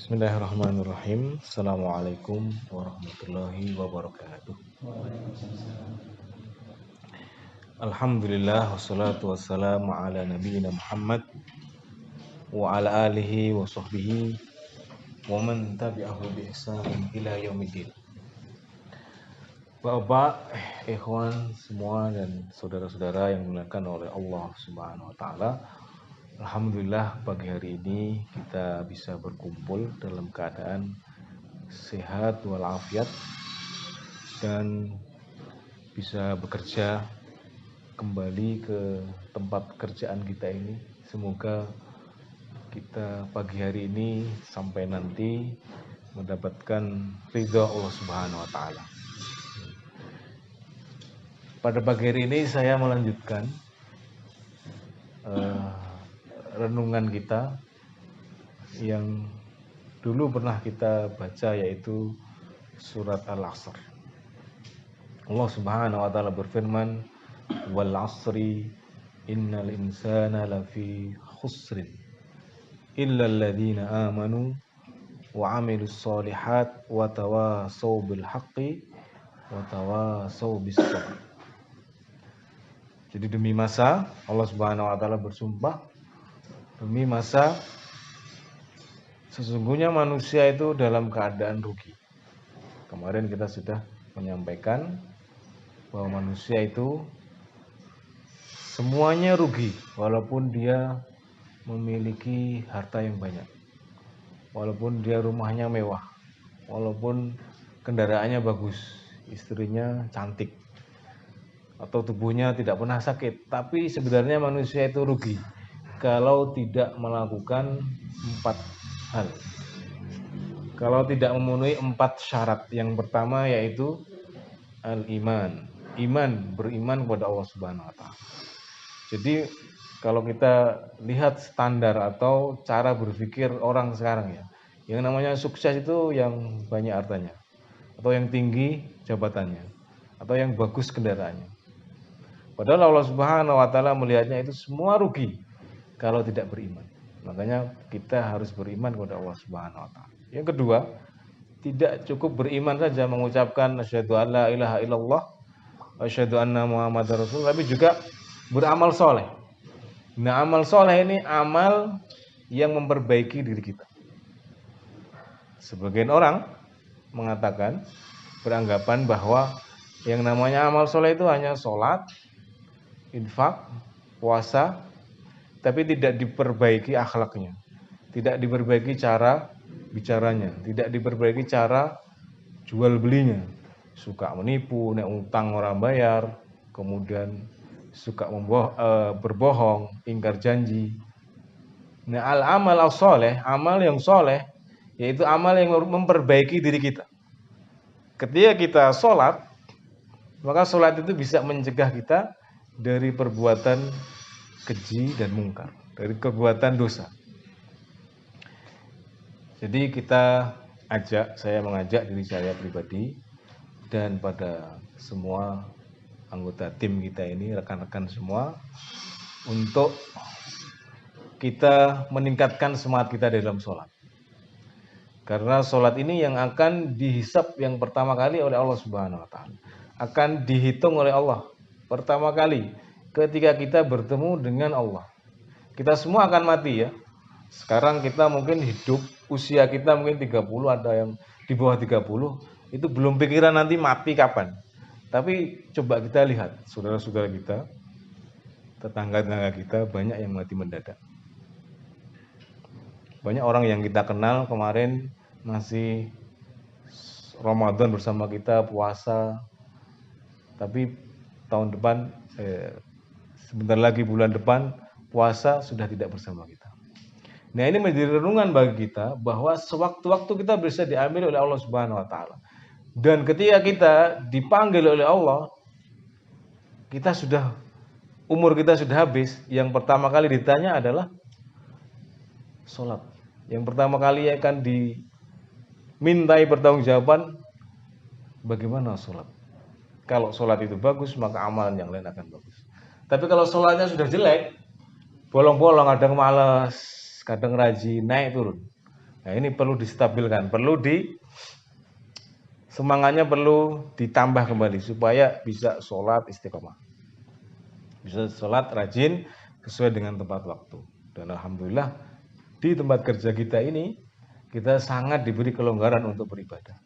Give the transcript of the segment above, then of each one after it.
Bismillahirrahmanirrahim. Assalamualaikum warahmatullahi wabarakatuh. Alhamdulillah wassalatu wassalamu ala nabiyyina Muhammad wa ala alihi wa sahbihi wa man tabi'ahu bi ihsan ila yaumiddin. Bapak, ikhwan semua dan saudara-saudara yang dimuliakan oleh Allah Subhanahu wa taala. Alhamdulillah pagi hari ini kita bisa berkumpul dalam keadaan sehat walafiat dan bisa bekerja kembali ke tempat kerjaan kita ini. Semoga kita pagi hari ini sampai nanti mendapatkan ridha Allah Subhanahu wa taala. Pada pagi hari ini saya melanjutkan renungan kita yang dulu pernah kita baca, yaitu surat Al-Asr. Allah Subhanahu wa taala berfirman, "Wal 'asri innal insana lafi khusrin illa alladziina aamanu wa 'amilus shalihat wa tawashaw bil haqqi wa tawashaw bis sabr." Jadi demi masa, Allah Subhanahu wa taala bersumpah, demi masa sesungguhnya manusia itu dalam keadaan rugi. Kemarin kita sudah menyampaikan bahwa manusia itu semuanya rugi, walaupun dia memiliki harta yang banyak, walaupun dia rumahnya mewah, walaupun kendaraannya bagus, istrinya cantik, atau tubuhnya tidak pernah sakit. Tapi sebenarnya manusia itu rugi kalau tidak melakukan 4 hal, kalau tidak memenuhi 4 syarat. Yang pertama yaitu al-iman, beriman kepada Allah Subhanahu wa taala. Jadi kalau kita lihat standar atau cara berpikir orang sekarang, ya, yang namanya sukses itu yang banyak hartanya, atau yang tinggi jabatannya, atau yang bagus kendaraannya. Padahal Allah Subhanahu wa taala melihatnya itu semua rugi kalau tidak beriman. Makanya kita harus beriman kepada Allah Subhanahu wa taala. Yang kedua, tidak cukup beriman saja, mengucapkan asyhadu alla ilaha illallah wa asyhadu anna muhammadar rasul, tapi juga beramal soleh. Nah, amal soleh ini amal yang memperbaiki diri kita. Sebagian orang mengatakan, beranggapan bahwa yang namanya amal soleh itu hanya sholat, infak, puasa, tapi tidak diperbaiki akhlaknya, tidak diperbaiki cara bicaranya, tidak diperbaiki cara jual belinya, suka menipu, nek utang orang bayar, kemudian suka berbohong, ingkar janji. Nah, al-amal as-soleh, amal yang soleh, yaitu amal yang memperbaiki diri kita. Ketika kita sholat, maka sholat itu bisa mencegah kita dari perbuatan keji dan mungkar, dari perbuatan dosa. Jadi saya mengajak diri saya pribadi dan pada semua anggota tim kita ini, rekan-rekan semua, untuk kita meningkatkan semangat kita dalam sholat. Karena sholat ini yang akan dihisab yang pertama kali oleh Allah Subhanahu wa taala, akan dihitung oleh Allah pertama kali ketika kita bertemu dengan Allah. Kita semua akan mati, ya. Sekarang kita mungkin hidup, usia kita mungkin 30, ada yang di bawah 30, itu belum pikiran nanti mati kapan. Tapi coba kita lihat saudara-saudara kita, tetangga-tetangga kita, banyak yang mati mendadak. Banyak orang yang kita kenal kemarin masih Ramadan bersama kita, puasa, tapi tahun depan, sebentar lagi bulan depan puasa, sudah tidak bersama kita. Nah, ini menjadi renungan bagi kita bahwa sewaktu-waktu kita bisa diambil oleh Allah Subhanahu wa taala. Dan ketika kita dipanggil oleh Allah, umur kita sudah habis, yang pertama kali ditanya adalah sholat. Yang pertama kali akan dimintai pertanggungjawaban, bagaimana sholat. Kalau sholat itu bagus, maka amalan yang lain akan bagus. Tapi kalau sholatnya sudah jelek, bolong-bolong, kadang malas, kadang rajin, naik turun. Nah, ini perlu distabilkan, semangatnya perlu ditambah kembali supaya bisa sholat istiqomah. Bisa sholat rajin sesuai dengan tepat waktu. Dan alhamdulillah di tempat kerja kita ini kita sangat diberi kelonggaran untuk beribadah.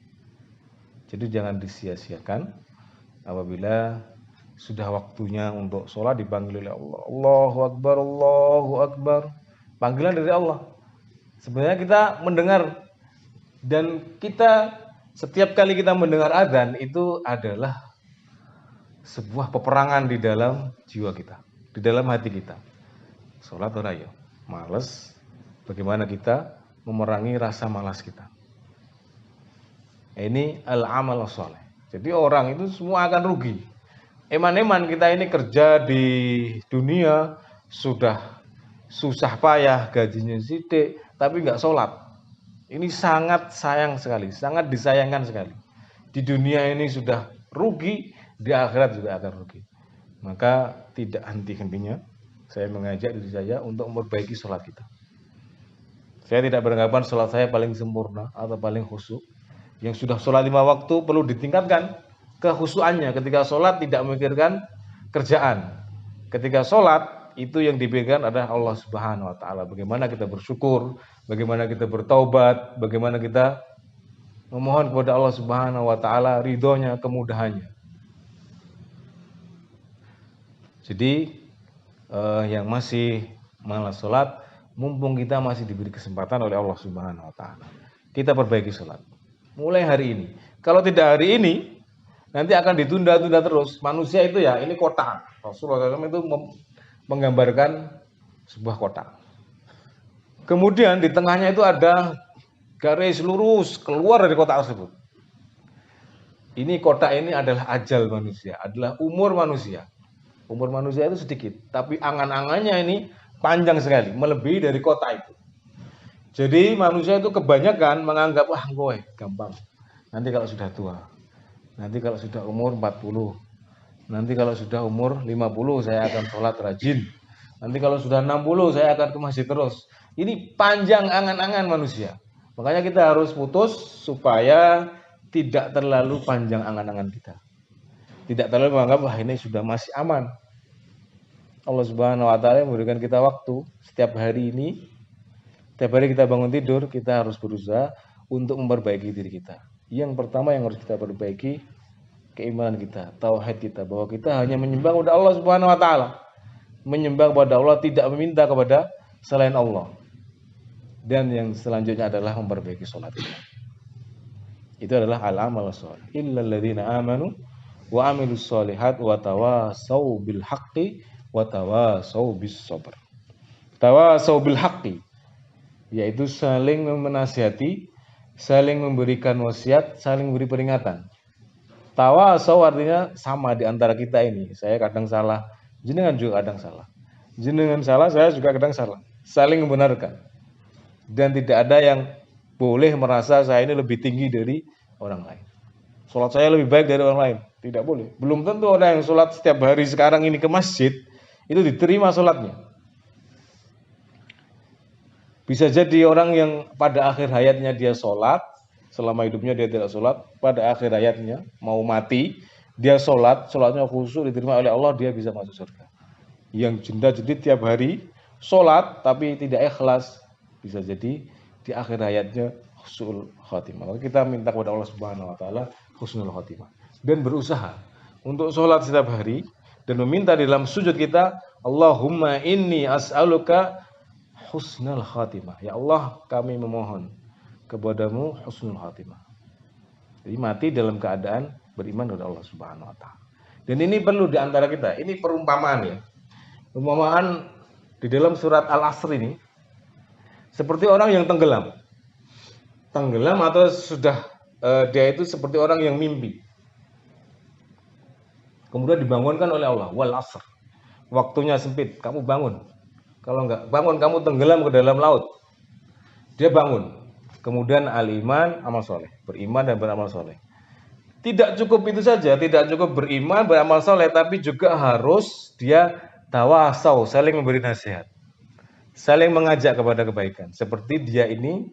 Jadi jangan disia-siakan apabila sudah waktunya untuk sholat dipanggil oleh Allah. Allahu Akbar, Allahu Akbar. Panggilan dari Allah. Sebenarnya kita mendengar dan kita setiap kali kita mendengar adzan itu adalah sebuah peperangan di dalam jiwa kita, di dalam hati kita. Sholat ora ya, males. Bagaimana kita memerangi rasa malas kita? Ini al-amal sholeh. Jadi orang itu semua akan rugi. Eman-eman kita ini kerja di dunia sudah susah payah, gajinya sidik, tapi nggak sholat. Ini sangat sayang sekali, sangat disayangkan sekali. Di dunia ini sudah rugi, di akhirat juga akan rugi. Maka tidak henti-hentinya saya mengajak diri saya untuk memperbaiki sholat kita. Saya tidak beranggapan sholat saya paling sempurna atau paling khusyuk. Yang sudah sholat 5 waktu perlu ditingkatkan kekhusyukannya. Ketika sholat tidak memikirkan kerjaan. Ketika sholat itu yang dipikirkan adalah Allah Subhanahu wa taala. Bagaimana kita bersyukur, bagaimana kita bertaubat, bagaimana kita memohon kepada Allah Subhanahu wa taala ridhonya, kemudahannya. Jadi yang masih malas sholat, mumpung kita masih diberi kesempatan oleh Allah Subhanahu wa taala, kita perbaiki sholat. Mulai hari ini. Kalau tidak hari ini, nanti akan ditunda-tunda terus. Manusia itu ya, ini kotak. Rasulullah SAW itu menggambarkan sebuah kotak. Kemudian di tengahnya itu ada garis lurus keluar dari kotak tersebut. Ini kotak ini adalah ajal manusia, adalah umur manusia. Umur manusia itu sedikit, tapi angan-angannya ini panjang sekali, melebihi dari kotak itu. Jadi manusia itu kebanyakan menganggap, wah gue gampang. Nanti kalau sudah tua, nanti kalau sudah umur 40, nanti kalau sudah umur 50 saya akan sholat rajin. Nanti kalau sudah 60 saya akan ke masjid terus. Ini panjang angan-angan manusia. Makanya kita harus putus supaya tidak terlalu panjang angan-angan kita. Tidak terlalu menganggap wah ini sudah masih aman. Allah Subhanahu wa taala memberikan kita waktu setiap hari ini. Setiap hari kita bangun tidur, kita harus berusaha untuk memperbaiki diri kita. Yang pertama yang harus kita perbaiki keimanan kita, tauhid kita, bahwa kita hanya menyembah kepada Allah Subhanahu wa taala. Menyembah kepada Allah, tidak meminta kepada selain Allah. Dan yang selanjutnya adalah memperbaiki sholat kita. Itu adalah al-amal sholih. Illal ladzina amanu wa amilus sholihat wa tawasau bil haqqi wa tawasau bis sabr. Tawasau bil haqqi, yaitu saling menasihati, saling memberikan wasiat, saling memberi peringatan. Tawasau artinya sama di antara kita ini. Saya kadang salah, jenengan juga kadang salah. Jenengan salah, saya juga kadang salah. Saling membenarkan. Dan tidak ada yang boleh merasa saya ini lebih tinggi dari orang lain. Sholat saya lebih baik dari orang lain. Tidak boleh. Belum tentu orang yang sholat setiap hari sekarang ini ke masjid, itu diterima sholatnya. Bisa jadi orang yang pada akhir hayatnya dia sholat, selama hidupnya dia tidak sholat, pada akhir hayatnya mau mati, dia sholat, sholatnya khusyuk diterima oleh Allah, dia bisa masuk surga. Yang jenda-jedi tiap hari sholat tapi tidak ikhlas, bisa jadi di akhir hayatnya husnul khatimah. Maka kita minta kepada Allah Subhanahu wa taala husnul khatimah dan berusaha untuk sholat setiap hari dan meminta di dalam sujud kita, Allahumma inni as'aluka husnul khatimah. Ya Allah, kami memohon kepadamu husnul khatimah. Jadi mati dalam keadaan beriman kepada Allah Subhanahu wa taala. Dan ini perlu di antara kita. Ini perumpamaan ya. Perumpamaan di dalam surat Al-Asr ini seperti orang yang tenggelam. Tenggelam atau sudah dia itu seperti orang yang mimpi. Kemudian dibangunkan oleh Allah, wal asr. Waktunya sempit, kamu bangun. Kalau enggak bangun, kamu tenggelam ke dalam laut. Dia bangun. Kemudian al-iman, amal soleh. Beriman dan beramal soleh. Tidak cukup itu saja, tidak cukup beriman, beramal soleh, tapi juga harus dia tawasau, saling memberi nasihat. Saling mengajak kepada kebaikan. Seperti dia ini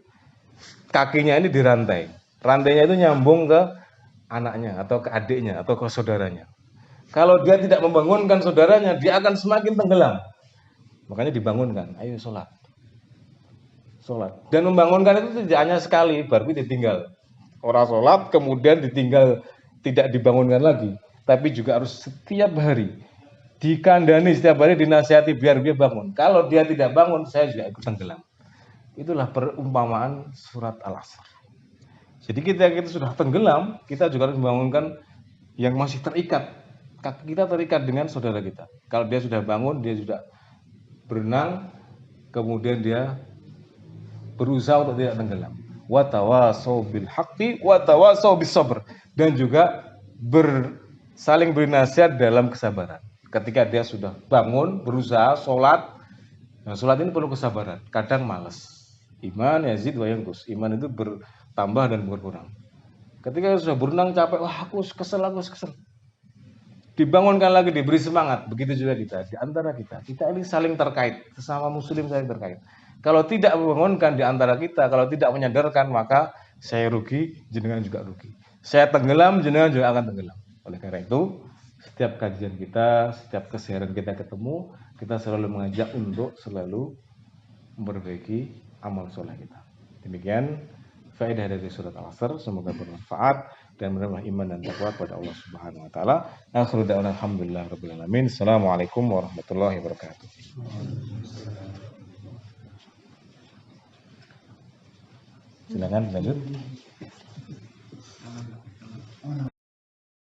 kakinya ini dirantai. Rantainya itu nyambung ke anaknya atau ke adiknya atau ke saudaranya. Kalau dia tidak membangunkan saudaranya, dia akan semakin tenggelam. Makanya dibangunkan, ayo sholat. Sholat. Dan membangunkan itu tidak hanya sekali, baru ditinggal. Orang sholat, kemudian ditinggal, tidak dibangunkan lagi. Tapi juga harus setiap hari. Dikandani setiap hari, dinasihati biar dia bangun. Kalau dia tidak bangun, saya juga ikut tenggelam. Itulah perumpamaan surat Al-Asr. Jadi kita sudah tenggelam, kita juga harus membangunkan yang masih terikat. Kaki kita terikat dengan saudara kita. Kalau dia sudah bangun, dia sudah berenang, kemudian dia berusaha untuk tidak tenggelam. Wa tawasau bil haqqi wa tawasau bis sabr, dan juga saling beri nasihat dalam kesabaran. Ketika dia sudah bangun, berusaha sholat, nah sholat ini perlu kesabaran. Kadang malas. Iman yazid wa yanqus. Iman itu bertambah dan berkurang. Ketika sudah berenang capek, wah aku kesel. Dibangunkan lagi, diberi semangat. Begitu juga kita, di antara kita ini saling terkait, sesama muslim saling terkait. Kalau tidak membangunkan di antara kita, kalau tidak menyadarkan, maka saya rugi, jenengan juga rugi. Saya tenggelam, jenengan juga akan tenggelam. Oleh karena itu, setiap kajian kita, setiap keseharian kita ketemu, kita selalu mengajak untuk selalu memperbaiki amal soleh kita. Demikian faedah dari surat Al-Asr, semoga bermanfaat dan menambah iman dan takwa kepada Allah Subhanahu wa taala. Akhiru da'wana alhamdulillahirabbil alamin. Assalamualaikum warahmatullahi wabarakatuh. Silakan lanjut.